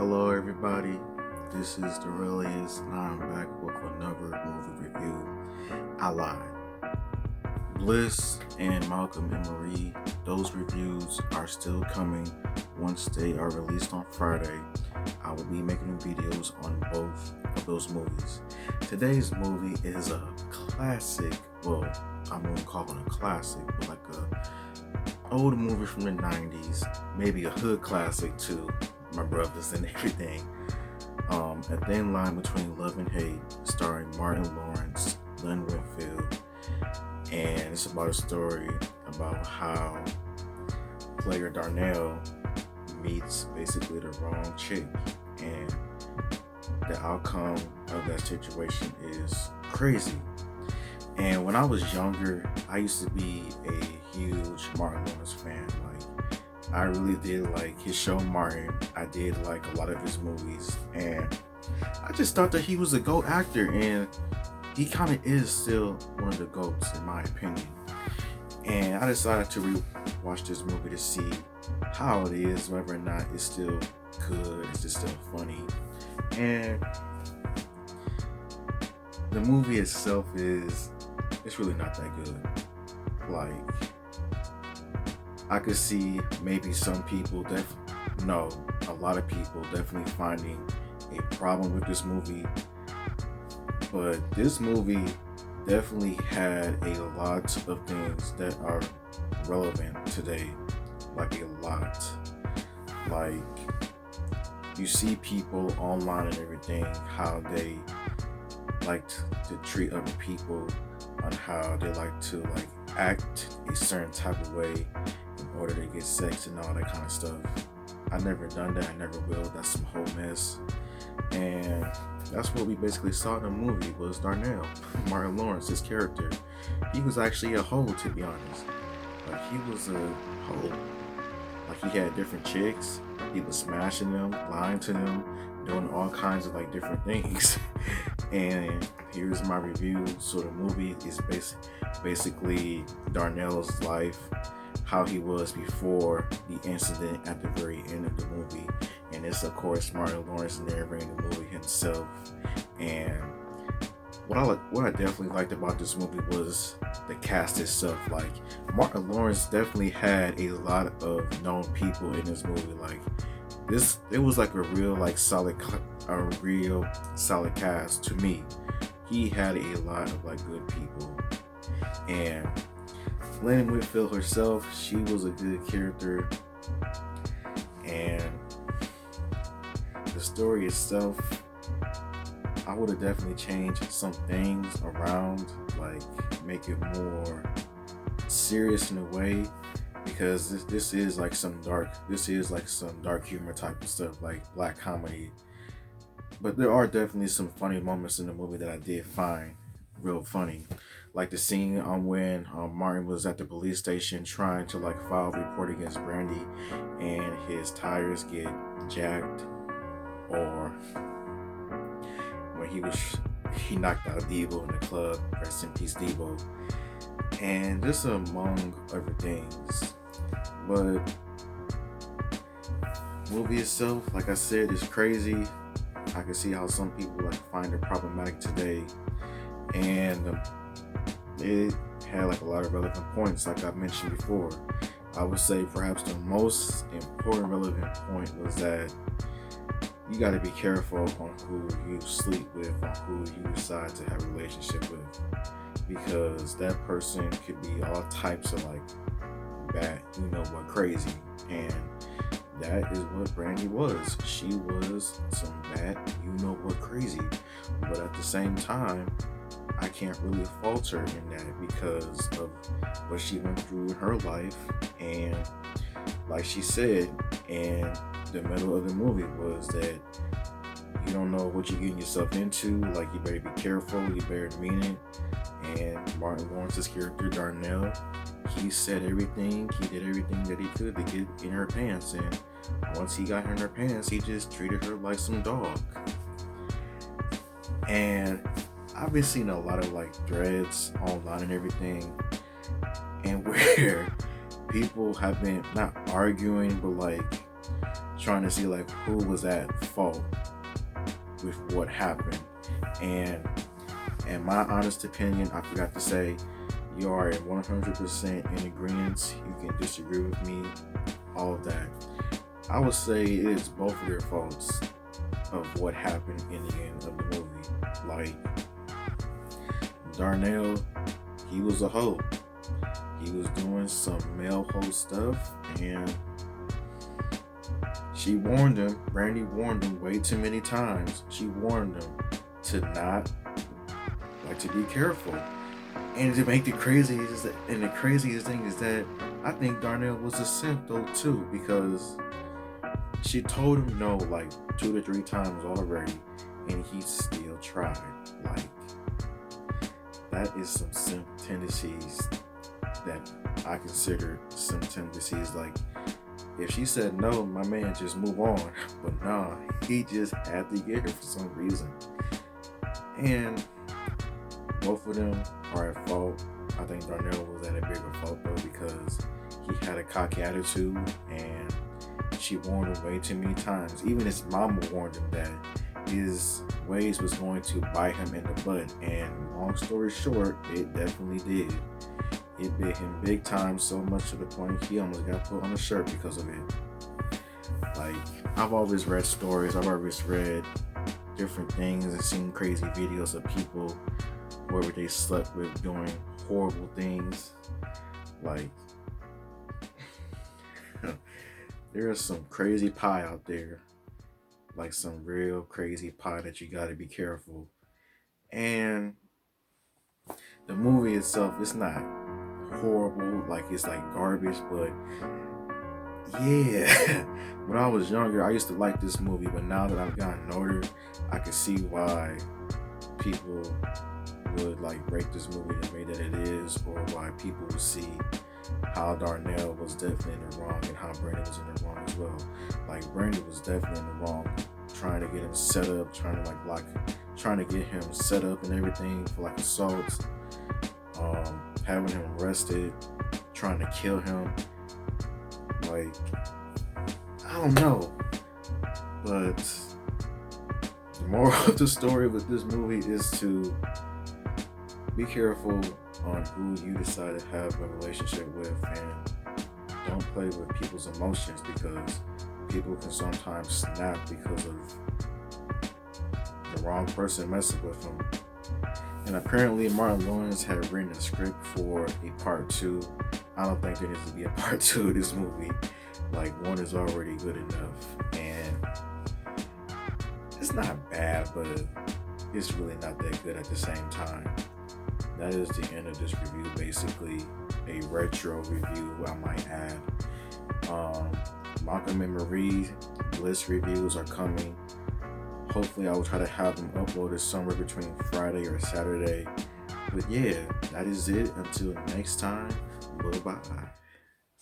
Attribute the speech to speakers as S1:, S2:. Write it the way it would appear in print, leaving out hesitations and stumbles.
S1: Hello, everybody. This is Dorelius, and I'm back with another movie review. I lied. Bliss and Malcolm and Marie, those reviews are still coming once they are released on Friday. I will be making videos on both of those movies. Today's movie is a classic. Well, I'm going to call it a classic, but like a old movie from the 90s, maybe a hood classic too. My brothers and everything. A Thin Line Between Love and Hate, starring Martin Lawrence, Lynn Whitfield, and it's about a story about how player Darnell meets basically the wrong chick, and the outcome of that situation is crazy. And when I was younger, I used to be a huge Martin Lawrence fan. I really did like his show Martin. I did like a lot of his movies, and I just thought that he was a GOAT actor, and he kind of is still one of the GOATs in my opinion. And I decided to re-watch this movie to see how it is, whether or not it's still good, is it still funny. And the movie itself it's really not that good. Like, I could see maybe some people, a lot of people definitely finding a problem with this movie. But this movie definitely had a lot of things that are relevant today. Like a lot. Like, you see people online and everything, how they like to treat other people, on how they like to act a certain type of way in order to get sex and all that kind of stuff. I never done that. I never will. That's some whole mess. And that's what we basically saw in the movie was Darnell, Martin Lawrence's character. He was actually a hoe, to be honest. Like, he was a hoe. Like, he had different chicks. He was smashing them, lying to them, doing all kinds of different things. And here's my review. So the movie is basically Darnell's life, how he was before the incident at the very end of the movie. And it's of course Martin Lawrence narrating the movie himself. And what I definitely liked about this movie was the cast itself. Like, Martin Lawrence definitely had a lot of known people in this movie. Like, it was like a real solid cast to me. He had a lot of good people. And Lynn Whitfield herself, she was a good character. And the story itself, I would have definitely changed some things around, make it more serious in a way, because this is some dark humor type of stuff, like black comedy. But there are definitely some funny moments in the movie that I did find real funny. Like the scene on when Martin was at the police station trying to file a report against Brandy, and his tires get jacked, or when he knocked out Debo in the club. Rest in peace, Debo. And just among other things. But movie itself, like I said, is crazy. I can see how some people find it problematic today, and it had a lot of relevant points, like I mentioned before. I would say perhaps the most important relevant point was that you got to be careful on who you sleep with, on who you decide to have a relationship with, because that person could be all types of bad, crazy. And that is what Brandy was. She was some bad, crazy. But at the same time, I can't really fault her in that, because of what she went through in her life. And like she said in the middle of the movie, was that you don't know what you're getting yourself into. You better be careful. You better mean it. And Martin Lawrence's character Darnell, he said everything. He did everything that he could to get in her pants. And once he got her in her pants, he just treated her like some dog. And I've been seeing a lot of threads online and everything, and where people have been not arguing, but trying to see like who was at fault with what happened. And in my honest opinion, I forgot to say, you are 100% in agreement. You can disagree with me, all of that. I would say it is both of their faults of what happened in the end of the movie. Like, Darnell, he was a hoe. He was doing some male hoe stuff, and she warned him. Brandy warned him way too many times. She warned him to not, like, to be careful. And to make the craziest thing is that I think Darnell was a simp though too, because she told him no like 2 to 3 times already, and he still tried. Like, that is some simp tendencies that I consider simp tendencies. Like, if she said no, my man just move on. But nah, he just had to get her for some reason. And both of them are at fault. I think Darnell was at a bigger fault though, because he had a cocky attitude and she warned him way too many times. Even his mama warned him that his ways was going to bite him in the butt. And long story short, it definitely did. It bit him big time, so much to the point he almost got put on a shirt because of it. Like, I've always read stories, I've always read different things and seen crazy videos of people where they slept with doing horrible things. Like, there is some crazy pie out there. Like, some real crazy pie that you gotta be careful. And the movie itself, it's not horrible, like it's like garbage, but yeah. When I was younger, I used to like this movie, but now that I've gotten older, I can see why people would like rate this movie the way that it is, or why people would see how Darnell was definitely in the wrong and how Brandy was in the wrong as well. Like, Brandy was definitely in the wrong, trying to get him set up, trying to get him set up and everything for like assault, having him arrested, trying to kill him. Like, I don't know, but the moral of the story with this movie is to be careful on who you decide to have a relationship with, and don't play with people's emotions, because people can sometimes snap because of the wrong person messing with them. And apparently Martin Lawrence had written a script for a part 2. I don't think there needs to be a part 2 of this movie. Like, 1 is already good enough, and it's not bad, but it's really not that good at the same time. That is the end of this review, basically a retro review, I might add. Malcolm and Marie Bliss reviews are coming. Hopefully I will try to have them uploaded somewhere between Friday or Saturday. But yeah, that is it. Until next time, bye-bye.